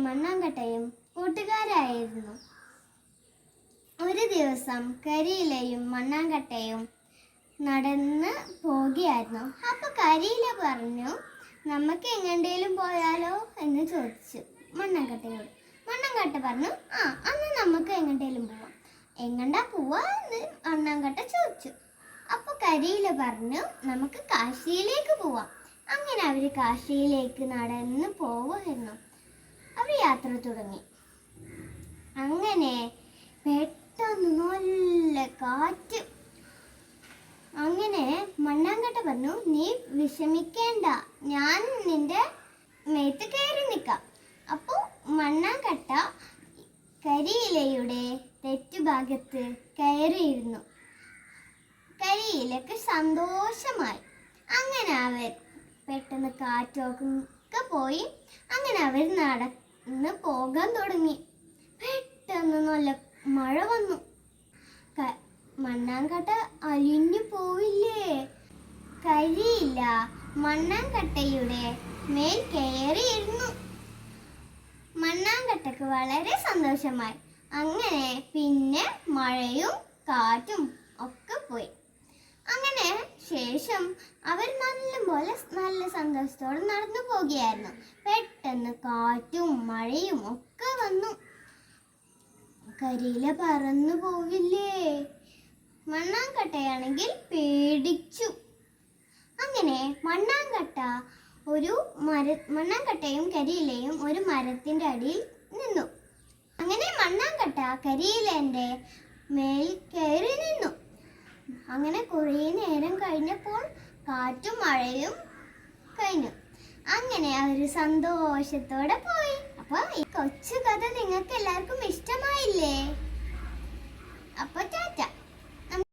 മണ്ണാങ്കട്ടയും കൂട്ടുകാരായിരുന്നു. ഒരു ദിവസം കരിയിലയും മണ്ണാങ്കട്ടയും നടന്ന് പോകുകയായിരുന്നു. അപ്പോൾ കരിയില പറഞ്ഞു, നമുക്ക് എങ്ങോട്ടേലും പോയാലോ എന്ന് ചോദിച്ചു മണ്ണാങ്കട്ടയോട്. മണ്ണാങ്കട്ട പറഞ്ഞു, അന്ന് നമുക്ക് എങ്ങോട്ടേലും പോവാം. എങ്ങണ്ടാ പോവാ എന്ന് മണ്ണാങ്കട്ട ചോദിച്ചു. അപ്പോൾ കരിയില പറഞ്ഞു, നമുക്ക് കാശിയിലേക്ക് പോവാം. അങ്ങനെ അവർ കാശിയിലേക്ക് നടന്ന് പോവുമായിരുന്നു. അവർ യാത്ര തുടങ്ങി. അങ്ങനെ പെട്ടെന്ന് നല്ല കാറ്റ്. അങ്ങനെ മണ്ണാങ്കട്ട പറഞ്ഞു, നീ വിഷമിക്കേണ്ട, ഞാൻ നിന്റെ മേത്ത് കയറി നിൽക്കാം. അപ്പോൾ മണ്ണാങ്കട്ട കരിയിലയുടെ തെറ്റുഭാഗത്ത് കയറിയിരുന്നു. കരിയിലക്ക് സന്തോഷമായി. അങ്ങനെ അവർ പെട്ടെന്ന് കാറ്റൊക്കെ പോയി. അങ്ങനെ അവർ നടന്ന് പോകാൻ തുടങ്ങി. പെട്ടെന്ന് നല്ല മഴ വന്നു. മണ്ണാങ്കട്ട അലിഞ്ഞു പോവില്ലേ? കരിയില മണ്ണാങ്കട്ടയുടെ മേൽ കയറിയിരുന്നു. മണ്ണാങ്കട്ടക്ക് വളരെ സന്തോഷമായി. അങ്ങനെ പിന്നെ മഴയും കാറ്റും ഒക്കെ പോയി. അങ്ങനെ ശേഷം അവർ നല്ല സന്തോഷത്തോടെ നടന്നു പോകുകയായിരുന്നു. പെട്ടെന്ന് കാറ്റും മഴയും ഒക്കെ വന്നു. കരിയില പറന്നു പോവില്ലേ? മണ്ണാങ്കട്ടയാണെങ്കിൽ പേടിച്ചു. അങ്ങനെ മണ്ണാങ്കട്ടയും കരിയിലയും ഒരു മരത്തിന്റെ അടിയിൽ നിന്നു. അങ്ങനെ മണ്ണാങ്കട്ട കരിയിലന്റെ മേൽ കയറി നിന്നു. അങ്ങനെ കുറേ നേരം കഴിഞ്ഞപ്പോൾ കാറ്റും മഴയും കഴിഞ്ഞു. അങ്ങനെ അവർ സന്തോഷത്തോടെ പോയി. അപ്പോൾ ഈ കൊച്ചു കഥ നിങ്ങൾക്ക് എല്ലാവർക്കും